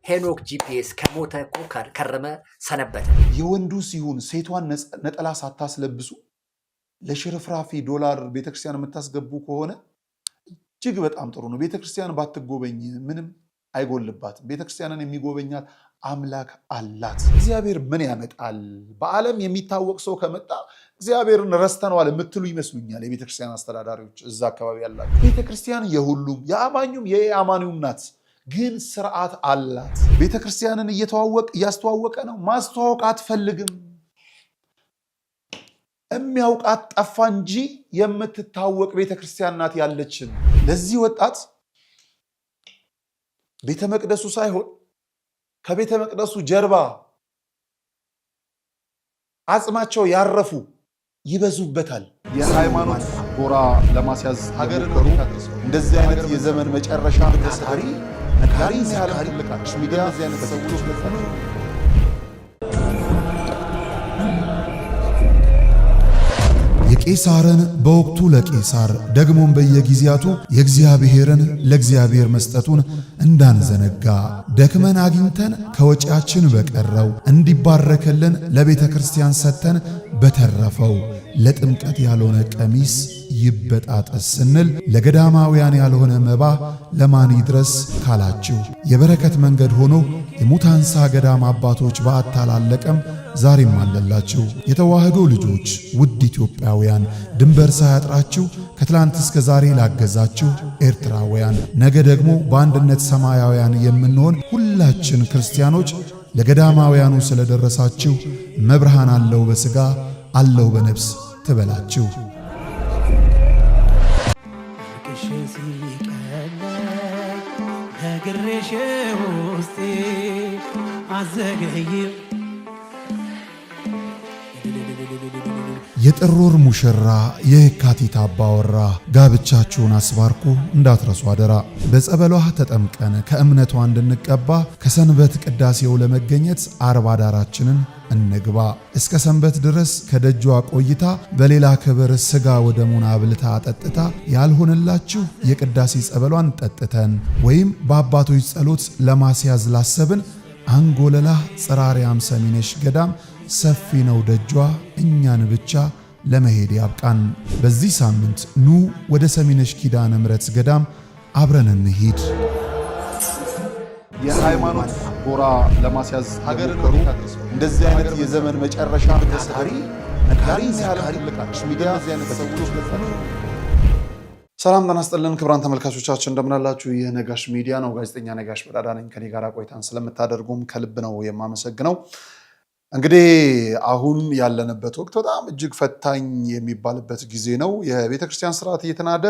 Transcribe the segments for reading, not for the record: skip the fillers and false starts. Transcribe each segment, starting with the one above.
ሄኖክ ጂፒኤስ ከሞተ እኮ ከረመ ሰነበተ። የወንዱ ሲሆን ሴቷን ነጠላ ሳታስለብሱ ለሽርፍራፊ ዶላር ቤተክርስቲያን የምታስገቡ ከሆነ እጅግ በጣም ጥሩ ነው። ቤተክርስቲያን ባትጎበኝ ምንም አይጎልባትም። ቤተክርስቲያንን የሚጎበኛት አምላክ አላት። እግዚአብሔር ምን ያመጣል? በዓለም የሚታወቅ ሰው ከመጣ እግዚአብሔርን ረስተነዋል የምትሉ ይመስሉኛል የቤተክርስቲያን አስተዳዳሪዎች እዛ አካባቢ ያላችሁ። ቤተክርስቲያን የሁሉም የአማኙም የአማኒውም ናት፣ ግን ስርዓት አላት። ቤተክርስቲያንን እያስተዋወቀ ነው። ማስተዋወቅ አትፈልግም። የሚያውቃት ጠፋ እንጂ የምትታወቅ ቤተክርስቲያን ናት ያለችን። ለዚህ ወጣት ቤተ መቅደሱ ሳይሆን ከቤተ መቅደሱ ጀርባ አጽማቸው ያረፉ ይበዙበታል። የሃይማኖት ጎራ ለማስያዝ ሀገር እንደዚህ አይነት የዘመን መጨረሻ ታሪ ሚዲያ ሰዎች የቄሳርን በወቅቱ ለቄሳር ደግሞም በየጊዜያቱ የእግዚአብሔርን ለእግዚአብሔር መስጠቱን እንዳንዘነጋ ደክመን አግኝተን ከወጪያችን በቀረው እንዲባረክልን ለቤተ ክርስቲያን ሰጥተን በተረፈው ለጥምቀት ያልሆነ ቀሚስ ይበጣጠስ ስንል ለገዳማውያን ያልሆነ መባ ለማን ይድረስ ካላችሁ የበረከት መንገድ ሆኖ የሙታንሳ ገዳም አባቶች በአታላለቀም ዛሬም አለላችሁ። የተዋህዶ ልጆች ውድ ኢትዮጵያውያን ድንበር ሳያጥራችሁ ከትላንት እስከ ዛሬ ላገዛችሁ ኤርትራውያን ነገ ደግሞ በአንድነት ሰማያውያን የምንሆን ሁላችን ክርስቲያኖች ለገዳማውያኑ ስለደረሳችሁ መብርሃን አለው በሥጋ አለው በነፍስ ትበላችሁ። ነግሬሽ ውስጤ አዘገይም የጥር ወር ሙሽራ የካቲት አባወራ ጋብቻችሁን አስባርኩ እንዳትረሱ አደራ። በጸበሏ ተጠምቀን ከእምነቷ እንድንቀባ ከሰንበት ቅዳሴው ለመገኘት አርባ ዳራችንን እንግባ። እስከ ሰንበት ድረስ ከደጇ ቆይታ በሌላ ክብር ሥጋ ወደሙን አብልታ አጠጥታ ያልሆነላችሁ የቅዳሴ ጸበሏን ጠጥተን ወይም በአባቶች ጸሎት ለማስያዝ ላሰብን አንጎለላ ጽራሪያም ሰሚነሽ ገዳም ሰፊ ነው ደጇ እኛን ብቻ ለመሄድ ያብቃን። በዚህ ሳምንት ኑ ወደ ሰሚነሽ ኪዳነ ምሕረት ገዳም አብረን እንሂድ። የሃይማኖት ጎራ ለማስያዝ ሀገር እንደዚህ አይነት የዘመን መጨረሻ ሚዲያ ሰዎች ሰላም ጤና ይስጥልን ክቡራን ተመልካቾቻችን እንደምናላችሁ። ይህ ነጋሽ ሚዲያ ነው። ጋዜጠኛ ነጋሽ በዳዳ ነኝ። ከኔ ጋር ቆይታን ስለምታደርጉም ከልብ ነው የማመሰግነው። እንግዲህ አሁን ያለንበት ወቅት በጣም እጅግ ፈታኝ የሚባልበት ጊዜ ነው። የቤተክርስቲያን ስርዓት እየተናደ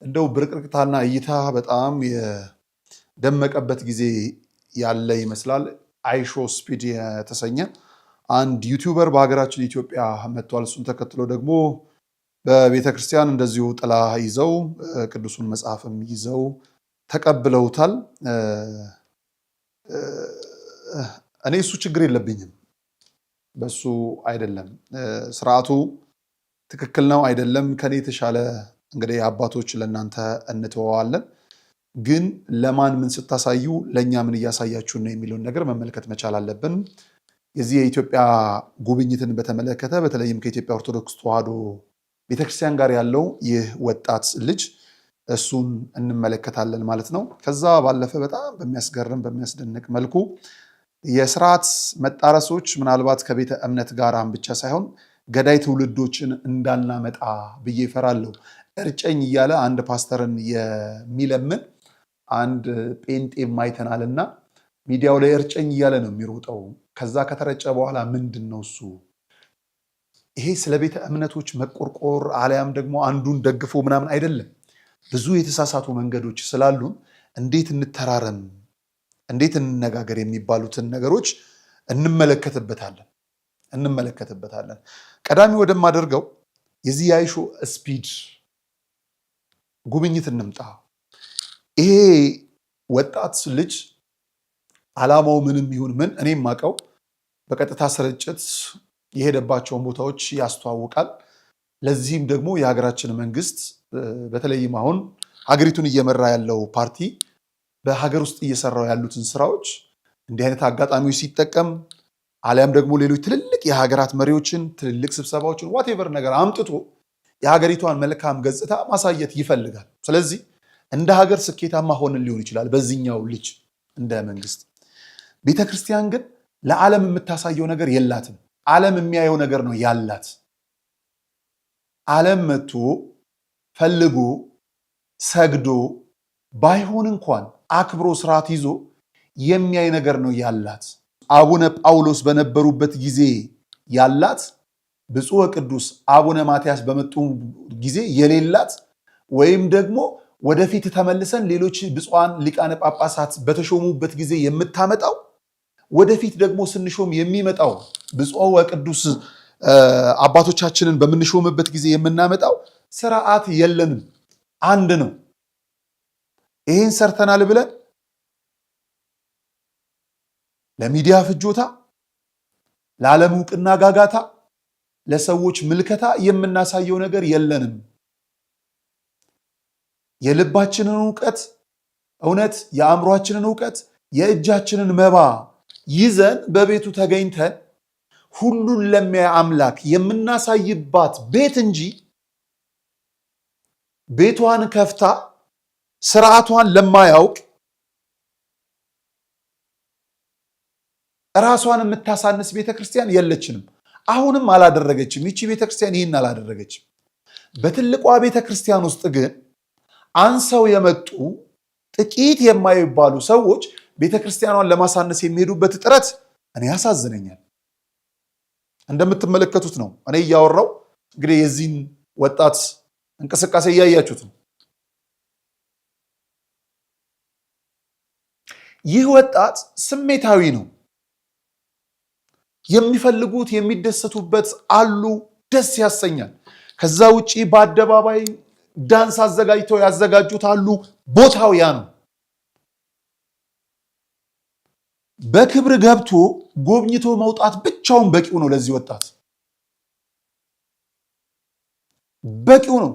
እንደው ብርቅርቅታና እይታ በጣም የደመቀበት ጊዜ ያለ ይመስላል። አይሾ ስፒድ የተሰኘ አንድ ዩቲዩበር በሀገራችን ኢትዮጵያ መጥቷል። እሱን ተከትሎ ደግሞ በቤተክርስቲያን እንደዚሁ ጥላ ይዘው ቅዱሱን መጽሐፍም ይዘው ተቀብለውታል። እኔ እሱ ችግር የለብኝም፣ በሱ አይደለም። ስርዓቱ ትክክል ነው አይደለም ከኔ የተሻለ እንግዲህ አባቶች ለእናንተ እንተዋዋለን። ግን ለማን ምን ስታሳዩ ለእኛ ምን እያሳያችሁ ነው የሚለውን ነገር መመልከት መቻል አለብን። የዚህ የኢትዮጵያ ጉብኝትን በተመለከተ በተለይም ከኢትዮጵያ ኦርቶዶክስ ተዋሕዶ ቤተክርስቲያን ጋር ያለው ይህ ወጣት ልጅ እሱን እንመለከታለን ማለት ነው። ከዛ ባለፈ በጣም በሚያስገርም በሚያስደንቅ መልኩ የስርዓት መጣረሶች ምናልባት ከቤተ እምነት ጋራም ብቻ ሳይሆን ገዳይ ትውልዶችን እንዳናመጣ ብዬ እፈራለሁ። እርጨኝ እያለ አንድ ፓስተርን የሚለምን አንድ ጴንጤ ማይተናልና ሚዲያው ላይ እርጨኝ እያለ ነው የሚሮጠው። ከዛ ከተረጨ በኋላ ምንድን ነው እሱ? ይሄ ስለ ቤተ እምነቶች መቆርቆር አሊያም ደግሞ አንዱን ደግፎ ምናምን አይደለም። ብዙ የተሳሳቱ መንገዶች ስላሉን እንዴት እንተራረም፣ እንዴት እንነጋገር የሚባሉትን ነገሮች እንመለከትበታለን። ቀዳሚ ወደማደርገው የዚህ የአይሾ ስፒድ ጉብኝት እንምጣ። ይሄ ወጣት ልጅ ዓላማው ምንም ይሁን ምን እኔም ማቀው በቀጥታ ስርጭት የሄደባቸውን ቦታዎች ያስተዋውቃል። ለዚህም ደግሞ የሀገራችን መንግስት በተለይም አሁን ሀገሪቱን እየመራ ያለው ፓርቲ በሀገር ውስጥ እየሰራው ያሉትን ስራዎች እንዲህ አይነት አጋጣሚዎች ሲጠቀም አሊያም ደግሞ ሌሎች ትልልቅ የሀገራት መሪዎችን ትልልቅ ስብሰባዎችን ዋቴቨር ነገር አምጥቶ የሀገሪቷን መልካም ገጽታ ማሳየት ይፈልጋል። ስለዚህ እንደ ሀገር ስኬታማ ሆነን ሊሆን ይችላል በዚህኛው ልጅ እንደ መንግስት። ቤተክርስቲያን ግን ለዓለም የምታሳየው ነገር የላትም። ዓለም የሚያየው ነገር ነው ያላት። ዓለም መጥቶ ፈልጎ ሰግዶ ባይሆን እንኳን አክብሮ ስርዓት ይዞ የሚያይ ነገር ነው ያላት። አቡነ ጳውሎስ በነበሩበት ጊዜ ያላት፣ ብፁዕ ቅዱስ አቡነ ማትያስ በመጡ ጊዜ የሌላት፣ ወይም ደግሞ ወደፊት ተመልሰን ሌሎች ብፁዓን ሊቃነ ጳጳሳት በተሾሙበት ጊዜ የምታመጣው፣ ወደፊት ደግሞ ስንሾም የሚመጣው ብፁዕ ወቅዱስ አባቶቻችንን በምንሾምበት ጊዜ የምናመጣው ስርዓት የለንም። አንድ ነው። ይሄን ሰርተናል ብለን ለሚዲያ ፍጆታ፣ ለዓለም ዕውቅና ጋጋታ፣ ለሰዎች ምልከታ የምናሳየው ነገር የለንም። የልባችንን እውነት፣ የአእምሯችንን እውቀት፣ የእጃችንን መባ ይዘን በቤቱ ተገኝተን ሁሉን ለሚያይ አምላክ የምናሳይባት ቤት እንጂ ቤቷን ከፍታ ስርዓቷን ለማያውቅ ራሷን የምታሳንስ ቤተክርስቲያን የለችንም። አሁንም አላደረገችም። ይቺ ቤተክርስቲያን ይህን አላደረገችም። በትልቋ ቤተክርስቲያን ውስጥ ግን አንሰው የመጡ ጥቂት የማይባሉ ሰዎች ቤተክርስቲያኗን ለማሳነስ የሚሄዱበት ጥረት እኔ ያሳዝነኛል። እንደምትመለከቱት ነው። እኔ እያወራው እንግዲህ የዚህን ወጣት እንቅስቃሴ እያያችሁት ነው። ይህ ወጣት ስሜታዊ ነው። የሚፈልጉት የሚደሰቱበት አሉ፣ ደስ ያሰኛል። ከዛ ውጪ በአደባባይ ዳንስ አዘጋጅተው ያዘጋጁት አሉ፣ ቦታው ያ ነው። በክብር ገብቶ ጎብኝቶ መውጣት ብቻውን በቂው ነው። ለዚህ ወጣት በቂው ነው።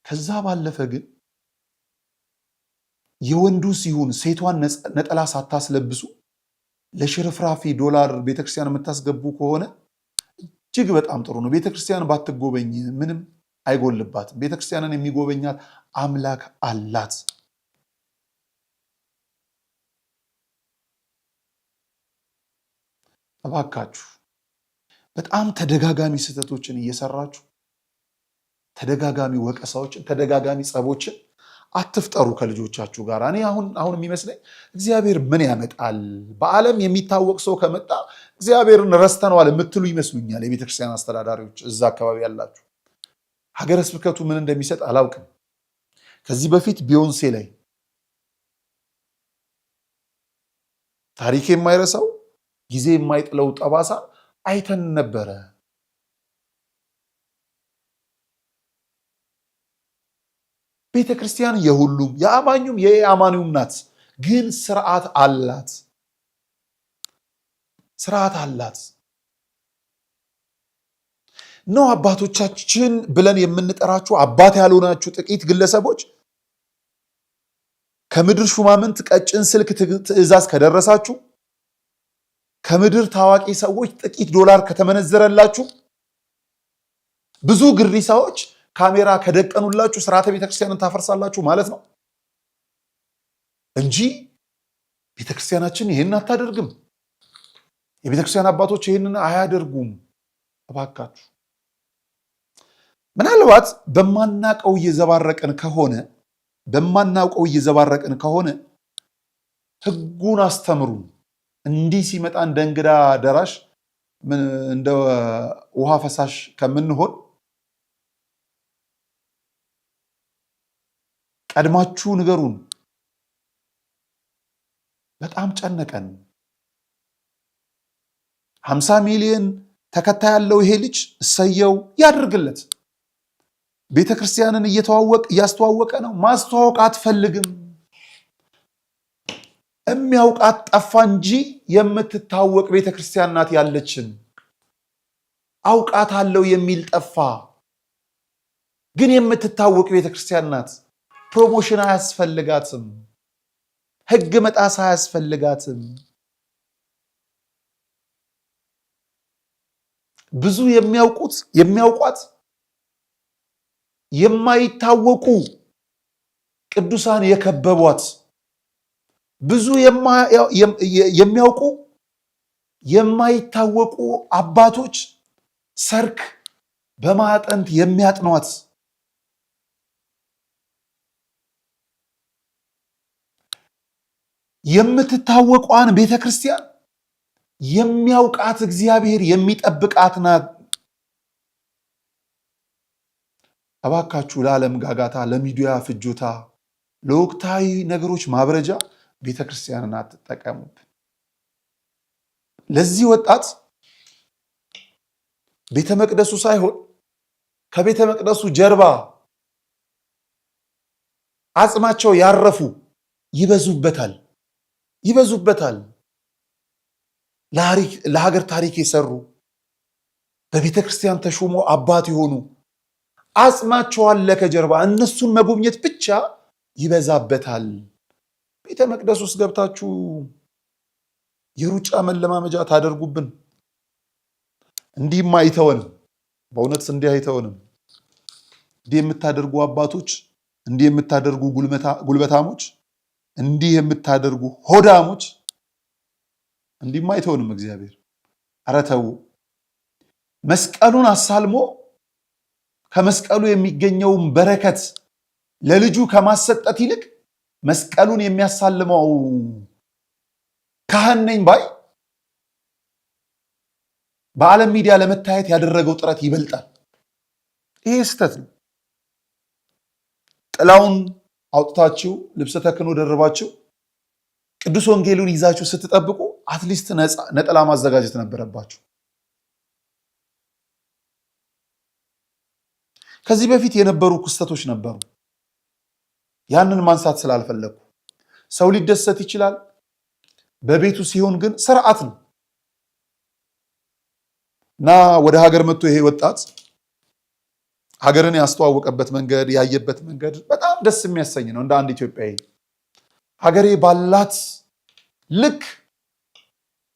ከዛ ባለፈ ግን የወንዱ ሲሆን ሴቷን ነጠላ ሳታስለብሱ ለሽርፍራፊ ዶላር ቤተክርስቲያን የምታስገቡ ከሆነ እጅግ በጣም ጥሩ ነው። ቤተክርስቲያን ባትጎበኝ ምንም አይጎልባትም። ቤተክርስቲያንን የሚጎበኛት አምላክ አላት። እባካችሁ በጣም ተደጋጋሚ ስህተቶችን እየሰራችሁ ተደጋጋሚ ወቀሳዎችን፣ ተደጋጋሚ ጸቦችን አትፍጠሩ ከልጆቻችሁ ጋር። እኔ አሁን የሚመስለኝ እግዚአብሔር ምን ያመጣል፣ በዓለም የሚታወቅ ሰው ከመጣ እግዚአብሔርን ረስተነዋል የምትሉ ይመስሉኛል። የቤተክርስቲያን አስተዳዳሪዎች እዛ አካባቢ ያላችሁ፣ ሀገረ ስብከቱ ምን እንደሚሰጥ አላውቅም። ከዚህ በፊት ቢዮንሴ ላይ ታሪክ የማይረሳው ጊዜ የማይጥለው ጠባሳ አይተን ነበረ። ቤተ ክርስቲያን የሁሉም የአማኙም የአማኒውም ናት። ግን ስርዓት አላት። ስርዓት አላት ነው። አባቶቻችን ብለን የምንጠራችሁ አባት ያልሆናችሁ ጥቂት ግለሰቦች ከምድር ሹማምንት ቀጭን ስልክ ትዕዛዝ ከደረሳችሁ፣ ከምድር ታዋቂ ሰዎች ጥቂት ዶላር ከተመነዘረላችሁ፣ ብዙ ግሪሳዎች ካሜራ ከደቀኑላችሁ ስርዓተ ቤተክርስቲያንን ታፈርሳላችሁ ማለት ነው እንጂ ቤተክርስቲያናችን ይህን አታደርግም። የቤተክርስቲያን አባቶች ይህንን አያደርጉም። እባካችሁ ምናልባት በማናውቀው እየዘባረቅን ከሆነ ህጉን አስተምሩ። እንዲህ ሲመጣ እንደ እንግዳ ደራሽ እንደ ውሃ ፈሳሽ ከምንሆን ቀድማችሁ ንገሩን። በጣም ጨነቀን። 50 ሚሊዮን ተከታይ ያለው ይሄ ልጅ እሰየው ያድርግለት። ቤተክርስቲያንን እያስተዋወቀ ነው። ማስተዋወቅ አትፈልግም። የሚያውቃት ጠፋ እንጂ የምትታወቅ ቤተክርስቲያን ናት ያለችን። አውቃት አለው የሚል ጠፋ፣ ግን የምትታወቅ ቤተክርስቲያን ናት። ፕሮሞሽን አያስፈልጋትም። ሕግ መጣስ አያስፈልጋትም። ብዙ የሚያውቋት የማይታወቁ ቅዱሳን የከበቧት፣ ብዙ የሚያውቁ የማይታወቁ አባቶች ሰርክ በማጠንት የሚያጥኗት፣ የምትታወቋን ቤተክርስቲያን የሚያውቃት እግዚአብሔር የሚጠብቃት ናት። እባካችሁ ለዓለም ጋጋታ፣ ለሚዲያ ፍጆታ፣ ለወቅታዊ ነገሮች ማብረጃ ቤተክርስቲያንን አትጠቀሙብን። ለዚህ ወጣት ቤተ መቅደሱ ሳይሆን ከቤተ መቅደሱ ጀርባ አጽማቸው ያረፉ ይበዙበታል። ለሀገር ታሪክ የሰሩ በቤተ ክርስቲያን ተሾሞ አባት የሆኑ አጽማቸው አለ ከጀርባ። እነሱን መጎብኘት ብቻ ይበዛበታል። ቤተ መቅደስ ውስጥ ገብታችሁ የሩጫ መለማመጃ ታደርጉብን። እንዲህም አይተወንም፣ በእውነት እንዲህ አይተወንም። እንዲህ የምታደርጉ አባቶች፣ እንዲህ የምታደርጉ ጉልበታሞች፣ እንዲህ የምታደርጉ ሆዳሞች እንዲህም አይተውንም እግዚአብሔር። ኧረ ተው። መስቀሉን አሳልሞ ከመስቀሉ የሚገኘውን በረከት ለልጁ ከማሰጠት ይልቅ መስቀሉን የሚያሳልመው ካህን ነኝ ባይ በዓለም ሚዲያ ለመታየት ያደረገው ጥረት ይበልጣል። ይሄ ስህተት ነው። ጥላውን አውጥታችሁ ልብሰ ተክህኖ ደርባችሁ ቅዱስ ወንጌሉን ይዛችሁ ስትጠብቁ አትሊስት ነጠላ ማዘጋጀት ነበረባችሁ። ከዚህ በፊት የነበሩ ክስተቶች ነበሩ። ያንን ማንሳት ስላልፈለኩ ሰው ሊደሰት ይችላል። በቤቱ ሲሆን ግን ስርዓት ነው እና ወደ ሀገር መጥቶ ይሄ ወጣት ሀገርን ያስተዋወቀበት መንገድ ያየበት መንገድ በጣም ደስ የሚያሰኝ ነው። እንደ አንድ ኢትዮጵያዊ ሀገሬ ባላት ልክ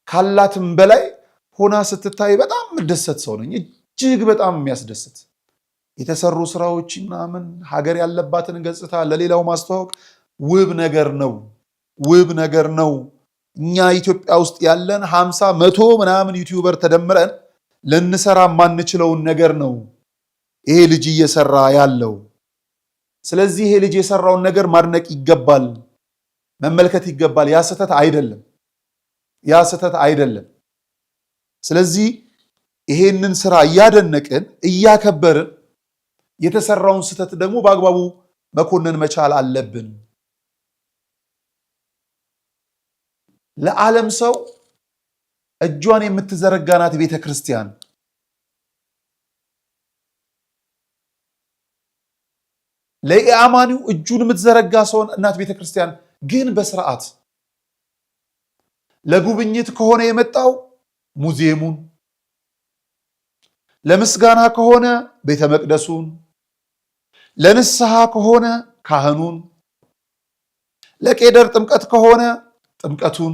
ካላትም በላይ ሆና ስትታይ በጣም የምደሰት ሰው ነኝ። እጅግ በጣም የሚያስደስት የተሰሩ ስራዎች ምናምን ሀገር ያለባትን ገጽታ ለሌላው ማስተዋወቅ ውብ ነገር ነው። እኛ ኢትዮጵያ ውስጥ ያለን 50 100 ምናምን ዩቲዩበር ተደምረን ልንሰራ ማንችለውን ነገር ነው ይሄ ልጅ እየሰራ ያለው። ስለዚህ ይሄ ልጅ የሰራውን ነገር ማድነቅ ይገባል፣ መመልከት ይገባል። ያ ስህተት አይደለም። ስለዚህ ይሄንን ስራ እያደነቅን እያከበርን የተሰራውን ስህተት ደግሞ በአግባቡ መኮንን መቻል አለብን። ለዓለም ሰው እጇን የምትዘረጋናት ቤተ ክርስቲያን ለኢአማኒው እጁን የምትዘረጋ ሰውን እናት ቤተ ክርስቲያን ግን በስርዓት ለጉብኝት ከሆነ የመጣው ሙዚየሙን፣ ለምስጋና ከሆነ ቤተ መቅደሱን፣ ለንስሐ ከሆነ ካህኑን፣ ለቄደር ጥምቀት ከሆነ ጥምቀቱን፣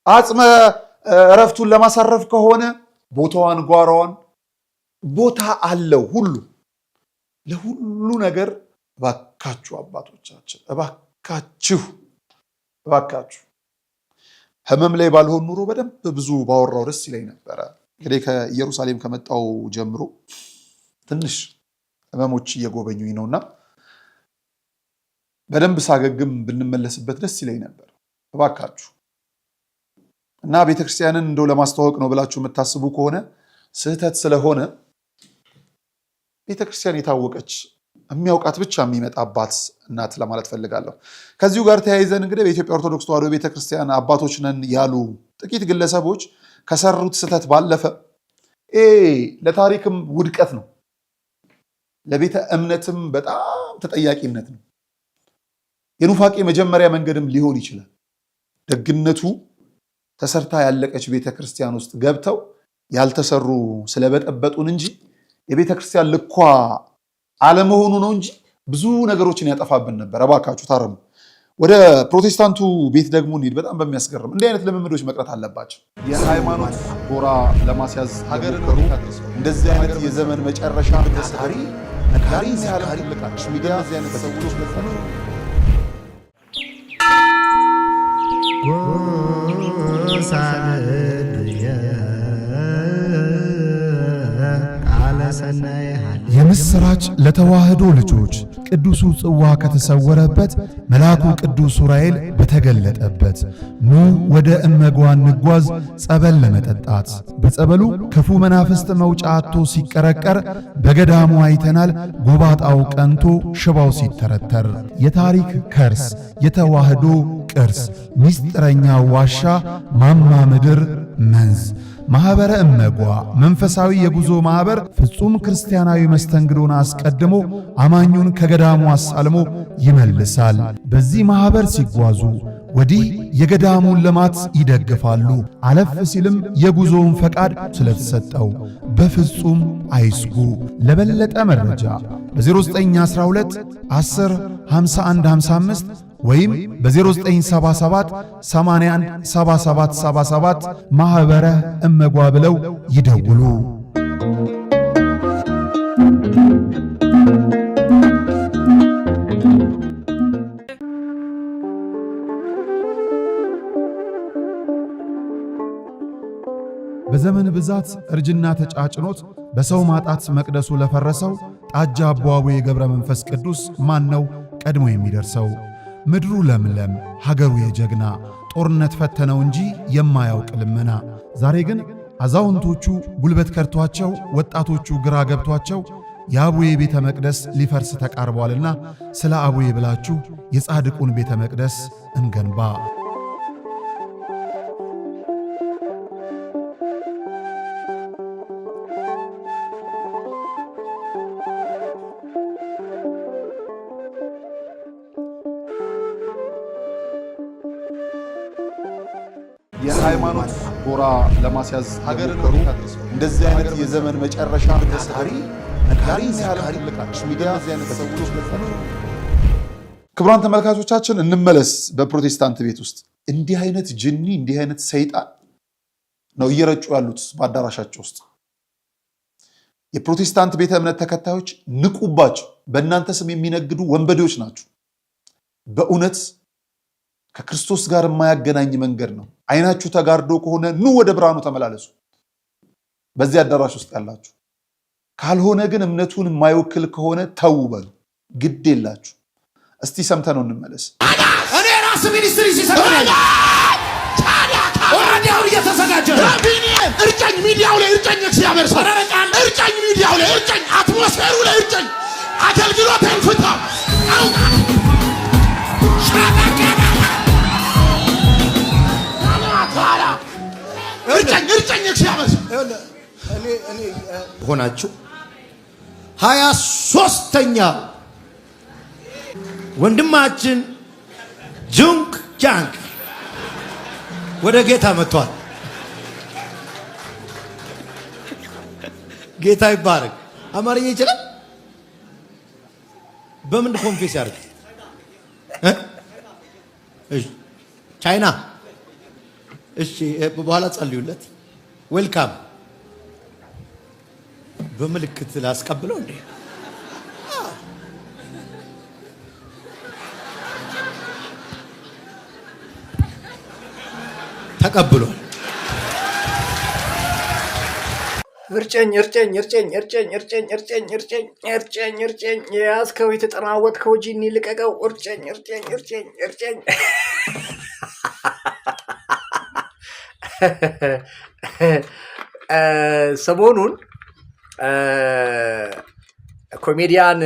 አጽመ እረፍቱን ለማሳረፍ ከሆነ ቦታዋን፣ ጓሯዋን ቦታ አለው ሁሉ ለሁሉ ነገር። እባካችሁ አባቶቻችን እባካችሁ ህመም ላይ ባልሆን ኑሮ በደንብ ብዙ ባወራው ደስ ይለኝ ነበረ። እንግዲህ ከኢየሩሳሌም ከመጣው ጀምሮ ትንሽ ህመሞች እየጎበኙኝ ነውና በደንብ ሳገግም ብንመለስበት ደስ ይለኝ ነበር። እባካችሁ እና ቤተክርስቲያንን እንደው ለማስተዋወቅ ነው ብላችሁ የምታስቡ ከሆነ ስህተት ስለሆነ ቤተክርስቲያን የታወቀች የሚያውቃት ብቻ የሚመጣባት እናት ለማለት ፈልጋለሁ። ከዚሁ ጋር ተያይዘን እንግዲህ በኢትዮጵያ ኦርቶዶክስ ተዋሕዶ ቤተክርስቲያን አባቶች ነን ያሉ ጥቂት ግለሰቦች ከሰሩት ስህተት ባለፈ ለታሪክም ውድቀት ነው፣ ለቤተ እምነትም በጣም ተጠያቂነት ነው። የኑፋቄ መጀመሪያ መንገድም ሊሆን ይችላል። ደግነቱ ተሰርታ ያለቀች ቤተክርስቲያን ውስጥ ገብተው ያልተሰሩ ስለበጠበጡን እንጂ የቤተክርስቲያን ልኳ አለመሆኑ ነው እንጂ ብዙ ነገሮችን ያጠፋብን ነበር። እባካችሁ ታረሙ። ወደ ፕሮቴስታንቱ ቤት ደግሞ እንሂድ። በጣም በሚያስገርም እንዲህ አይነት ልምምዶች መቅረት አለባቸው። የሃይማኖት ጎራ ለማስያዝ ሀገርን እንደዚህ አይነት የዘመን መጨረሻ ታሪ ነጋሪ ያህል ልቃች ሚዲያ እዚህ አይነት ሰዎች መጣሉ የምስራች ለተዋህዶ ልጆች ቅዱሱ ጽዋ ከተሰወረበት መልአኩ ቅዱስ ዑራኤል በተገለጠበት ኑ ወደ እመጓ እንጓዝ ጸበል ለመጠጣት። በጸበሉ ክፉ መናፍስት መውጫ አጥቶ ሲቀረቀር በገዳሙ አይተናል። ጎባጣው ቀንቶ ሽባው ሲተረተር የታሪክ ከርስ የተዋህዶ ቅርስ ሚስጥረኛ ዋሻ ማማ ምድር መንዝ ማህበረ እመጓ መንፈሳዊ የጉዞ ማህበር ፍጹም ክርስቲያናዊ መስተንግዶን አስቀድሞ አማኙን ከገዳሙ አሳልሞ ይመልሳል። በዚህ ማህበር ሲጓዙ ወዲህ የገዳሙን ልማት ይደግፋሉ። አለፍ ሲልም የጉዞውን ፈቃድ ስለተሰጠው በፍጹም አይስጉ። ለበለጠ መረጃ በ0912 10 51 55 ወይም በ0977 81 77 77 ማህበረ እመጓ ብለው ይደውሉ። በዘመን ብዛት እርጅና ተጫጭኖት በሰው ማጣት መቅደሱ ለፈረሰው ጣጃ አቦ የገብረ መንፈስ ቅዱስ ማን ነው ቀድሞ የሚደርሰው? ምድሩ ለምለም ሀገሩ የጀግና ጦርነት ፈተነው እንጂ የማያውቅ ልመና። ዛሬ ግን አዛውንቶቹ ጉልበት ከርቷቸው ወጣቶቹ ግራ ገብቷቸው የአቡዬ ቤተ መቅደስ ሊፈርስ ተቃርቧልና ስለ አቡዬ ብላችሁ የጻድቁን ቤተ መቅደስ እንገንባ። የሃይማኖት ጎራ ለማስያዝ ሀገርን እንደዚህ አይነት የዘመን መጨረሻ ታሪ ነጋሪ ያህል ልቃች ሚዲያ እዚህ አይነት ሰዎች መጣሉ። ክቡራን ተመልካቾቻችን እንመለስ። በፕሮቴስታንት ቤት ውስጥ እንዲህ አይነት ጅኒ እንዲህ አይነት ሰይጣን ነው እየረጩ ያሉት በአዳራሻቸው ውስጥ። የፕሮቴስታንት ቤተ እምነት ተከታዮች ንቁባቸው። በእናንተ ስም የሚነግዱ ወንበዴዎች ናቸው። በእውነት ከክርስቶስ ጋር የማያገናኝ መንገድ ነው። አይናችሁ ተጋርዶ ከሆነ ኑ ወደ ብርሃኑ ተመላለሱ። በዚህ አዳራሽ ውስጥ ያላችሁ ካልሆነ ግን እምነቱን የማይወክል ከሆነ ተው በሉ፣ ግድ የላችሁ። እስቲ ሰምተነው እንመለስ። እኔ ራስ ሚኒስትሪ ሲሰራ ወራዲያው እየተዘጋጀ እርጨኝ፣ ሚዲያው ላይ እርጨኝ፣ እግዚአብሔር ሰው እርጨኝ፣ ሚዲያው ላይ እርጨኝ፣ አትሞስፌሩ ላይ እርጨኝ፣ አገልግሎትን ፍታ እርጨኝ እግዚአብሔር ሆናችሁ 23ኛ ወንድማችን ጁንግ ጃንግ ወደ ጌታ መጥቷል። ጌታ ይባረክ። አማርኛ ይችላል። በምን ኮንፌስ ያርግ? ቻይና። እሺ በኋላ ጸልዩለት። ዌልካም። በምልክት ላስቀብለው እንዴ? ተቀብሏል። እርጨኝ እርጨኝ እርጨኝ እርጨኝ እርጨኝ እርጨኝ እርጨኝ እርጨኝ እርጨኝ የያዝከው የተጠናወትከው ጂኒ ልቀቀው። እርጨኝ እርጨኝ እርጨኝ እርጨኝ። ሰሞኑን ኮሜዲያን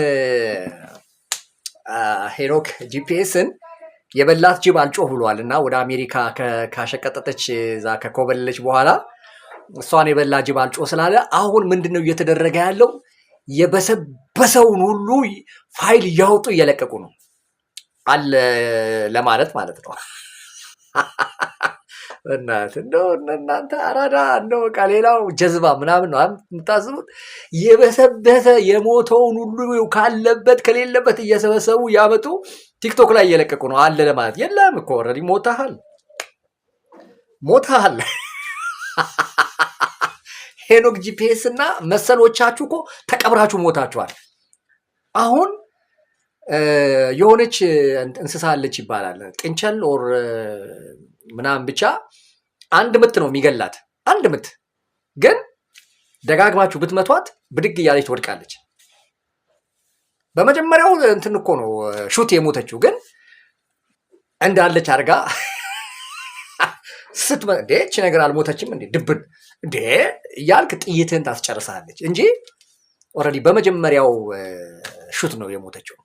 ሄኖክ ጂፒኤስን የበላት ጅብ አልጮህ ብሏል እና ወደ አሜሪካ ካሸቀጠጠች እዛ ከኮበለለች በኋላ እሷን የበላ ጅብ አልጮህ ስላለ አሁን ምንድነው እየተደረገ ያለው? የበሰበሰውን ሁሉ ፋይል እያወጡ እየለቀቁ ነው አለ ለማለት ማለት ነው። እንደው እናንተ አራዳ እንደው በቃ ሌላው ጀዝባ ምናምን ነው የምታስቡት። የበሰበሰ የሞተውን ሁሉ ካለበት ከሌለበት እየሰበሰቡ ያመጡ ቲክቶክ ላይ እየለቀቁ ነው አለ ለማለት የለም እኮ ኦልሬዲ ሞታሃል። ሄኖክ ጂፒኤስ እና መሰሎቻችሁ እኮ ተቀብራችሁ ሞታችኋል። አሁን የሆነች እንስሳ አለች ይባላል፣ ጥንቸል ኦር ምናምን ብቻ አንድ ምት ነው የሚገላት። አንድ ምት ግን ደጋግማችሁ ብትመቷት ብድግ እያለች ትወድቃለች። በመጀመሪያው እንትን እኮ ነው ሹት የሞተችው፣ ግን እንዳለች አድርጋ እቺ ነገር አልሞተችም እንዴ ድብን እንዴ እያልክ ጥይትህን ታስጨርሳለች እንጂ ኦልሬዲ በመጀመሪያው ሹት ነው የሞተችው።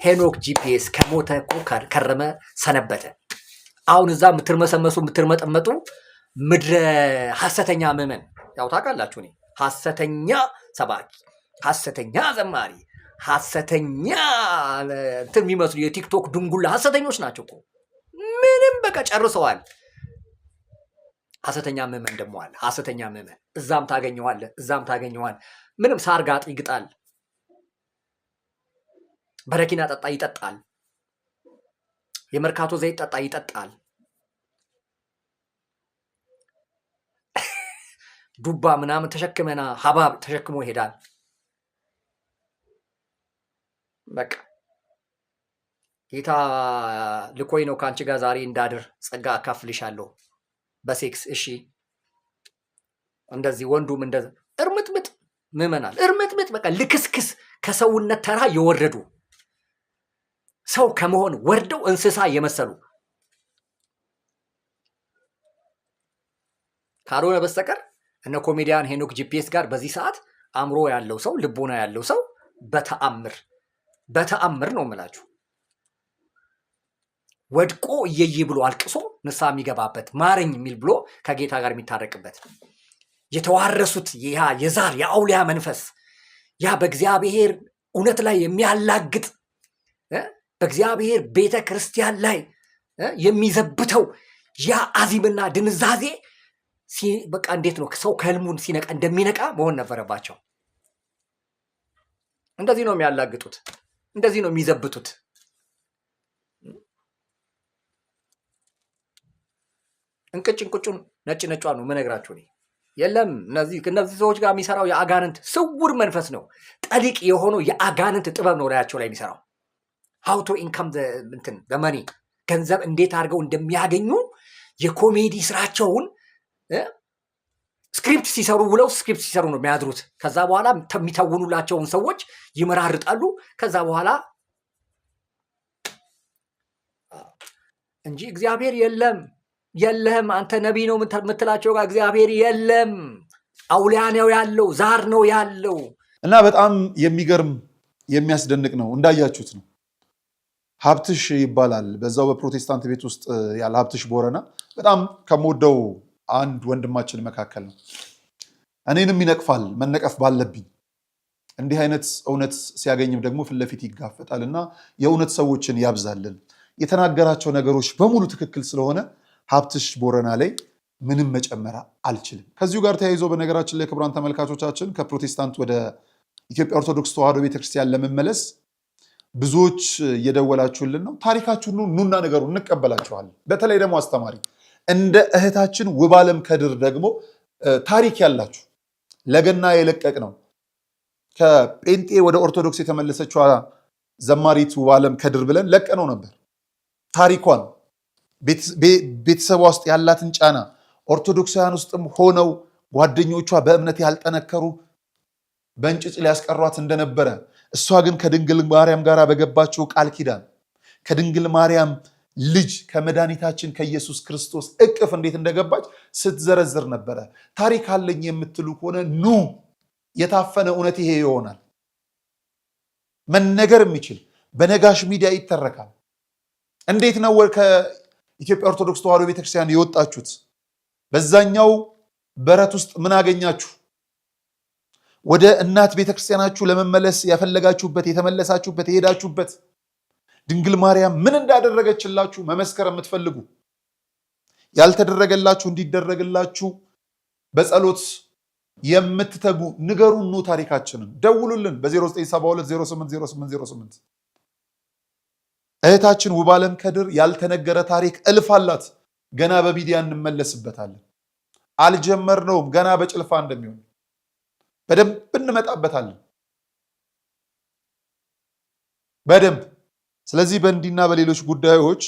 ሄኖክ ጂፒኤስ ከሞተ እኮ ከረመ ሰነበተ። አሁን እዛ ምትርመሰመሱ ምትርመጠመጡ ምድረ ሐሰተኛ ምዕመን ያው ታውቃላችሁ፣ እኔ ሐሰተኛ ሰባኪ፣ ሐሰተኛ ዘማሪ፣ ሐሰተኛ እንትን የሚመስሉ የቲክቶክ ድንጉላ ሐሰተኞች ናቸው እኮ ምንም በቃ ጨርሰዋል። ሐሰተኛ ምዕመን ደግሞ አለ። ሐሰተኛ ምዕመን እዛም ታገኘዋለህ፣ እዛም ታገኘዋል። ምንም ሳርጋጥ ይግጣል፣ በረኪና ጠጣ ይጠጣል፣ የመርካቶ ዘይት ጠጣ ይጠጣል፣ ዱባ ምናምን ተሸክመና ሀባብ ተሸክሞ ይሄዳል። በቃ ጌታ ልኮይ ነው ከአንቺ ጋር ዛሬ እንዳድር ጸጋ አካፍልሻለሁ በሴክስ እሺ። እንደዚህ ወንዱም እንደዚህ እርምጥምጥ ምዕመናን እርምጥምጥ በቃ ልክስክስ ከሰውነት ተራ የወረዱ ሰው ከመሆን ወርደው እንስሳ የመሰሉ ካልሆነ በስተቀር እነ ኮሜዲያን ሄኖክ ጂፒኤስ ጋር በዚህ ሰዓት አእምሮ ያለው ሰው ልቦና ያለው ሰው በተአምር ነው የምላችሁ ወድቆ እየይ ብሎ አልቅሶ ንስሐ የሚገባበት ማረኝ የሚል ብሎ ከጌታ ጋር የሚታረቅበት የተዋረሱት ያ የዛር የአውሊያ መንፈስ ያ በእግዚአብሔር እውነት ላይ የሚያላግጥ በእግዚአብሔር ቤተ ክርስቲያን ላይ የሚዘብተው ያ አዚምና ድንዛዜ በቃ እንዴት ነው ሰው ከህልሙን ሲነቃ እንደሚነቃ መሆን ነበረባቸው። እንደዚህ ነው የሚያላግጡት፣ እንደዚህ ነው የሚዘብቱት። እንቅጭ እንቁጩን ነጭ ነጯን ነው ምነግራችሁ እኔ። የለም እነዚህ ሰዎች ጋር የሚሰራው የአጋንንት ስውር መንፈስ ነው። ጠሊቅ የሆነው የአጋንንት ጥበብ ነው ላያቸው ላይ የሚሰራው። how to income the money ገንዘብ እንዴት አድርገው እንደሚያገኙ የኮሜዲ ስራቸውን ስክሪፕት ሲሰሩ ብለው ስክሪፕት ሲሰሩ ነው የሚያድሩት። ከዛ በኋላ የሚተውኑላቸውን ሰዎች ይመራርጣሉ። ከዛ በኋላ እንጂ እግዚአብሔር የለም አንተ ነቢይ ነው የምትላቸው ጋር እግዚአብሔር የለም። አውሊያ ነው ያለው፣ ዛር ነው ያለው። እና በጣም የሚገርም የሚያስደንቅ ነው። እንዳያችሁት ነው። ሀብትሽ ይባላል በዛው በፕሮቴስታንት ቤት ውስጥ ያለ ሀብትሽ ቦረና በጣም ከምወደው አንድ ወንድማችን መካከል ነው። እኔንም ይነቅፋል መነቀፍ ባለብኝ። እንዲህ አይነት እውነት ሲያገኝም ደግሞ ፊት ለፊት ይጋፈጣል እና የእውነት ሰዎችን ያብዛልን። የተናገራቸው ነገሮች በሙሉ ትክክል ስለሆነ ሀብትሽ ቦረና ላይ ምንም መጨመር አልችልም። ከዚሁ ጋር ተያይዞ በነገራችን ላይ ክቡራን ተመልካቾቻችን ከፕሮቴስታንት ወደ ኢትዮጵያ ኦርቶዶክስ ተዋሕዶ ቤተክርስቲያን ለመመለስ ብዙዎች እየደወላችሁልን ነው። ታሪካችሁን ኑና ነገሩ እንቀበላችኋለን። በተለይ ደግሞ አስተማሪ እንደ እህታችን ውባለም ከድር ደግሞ ታሪክ ያላችሁ ለገና የለቀቅ ነው ከጴንጤ ወደ ኦርቶዶክስ የተመለሰችው ዘማሪት ውባለም ከድር ብለን ለቀነው ነበር። ታሪኳን ቤተሰቧ ውስጥ ያላትን ጫና ኦርቶዶክሳውያን ውስጥም ሆነው ጓደኞቿ በእምነት ያልጠነከሩ በእንጭጭ ሊያስቀሯት እንደነበረ እሷ ግን ከድንግል ማርያም ጋር በገባቸው ቃል ኪዳን ከድንግል ማርያም ልጅ ከመድኃኒታችን ከኢየሱስ ክርስቶስ እቅፍ እንዴት እንደገባች ስትዘረዝር ነበረ። ታሪክ አለኝ የምትሉ ከሆነ ኑ፣ የታፈነ እውነት ይሄ ይሆናል። መነገር የሚችል በነጋሽ ሚዲያ ይተረካል። እንዴት ነው ከኢትዮጵያ ኦርቶዶክስ ተዋሕዶ ቤተክርስቲያን የወጣችሁት? በዛኛው በረት ውስጥ ምን አገኛችሁ? ወደ እናት ቤተክርስቲያናችሁ ለመመለስ ያፈለጋችሁበት የተመለሳችሁበት የሄዳችሁበት ድንግል ማርያም ምን እንዳደረገችላችሁ መመስከር የምትፈልጉ ያልተደረገላችሁ እንዲደረግላችሁ በጸሎት የምትተጉ ንገሩን። ኑ ታሪካችንን ደውሉልን በ0972080808 እህታችን ውባለም ከድር ያልተነገረ ታሪክ እልፍ አላት። ገና በሚዲያ እንመለስበታለን። አልጀመርነውም። ገና በጭልፋ እንደሚሆን በደንብ እንመጣበታለን በደንብ። ስለዚህ በእንዲና በሌሎች ጉዳዮች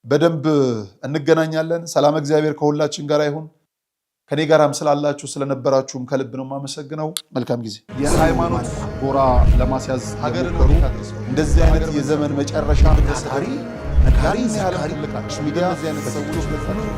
በደንብ እንገናኛለን። ሰላም እግዚአብሔር ከሁላችን ጋር ይሁን። ከኔ ጋራም ስላላችሁ ስለነበራችሁም ከልብ ነው የማመሰግነው። መልካም ጊዜ። የሃይማኖት ጎራ ለማስያዝ ሀገርን እንደዚህ አይነት የዘመን መጨረሻ ታሪ ነጋሪ ያህል ልቃች ሚዲያ እዚህ አይነት ሰዎች ለታችሁ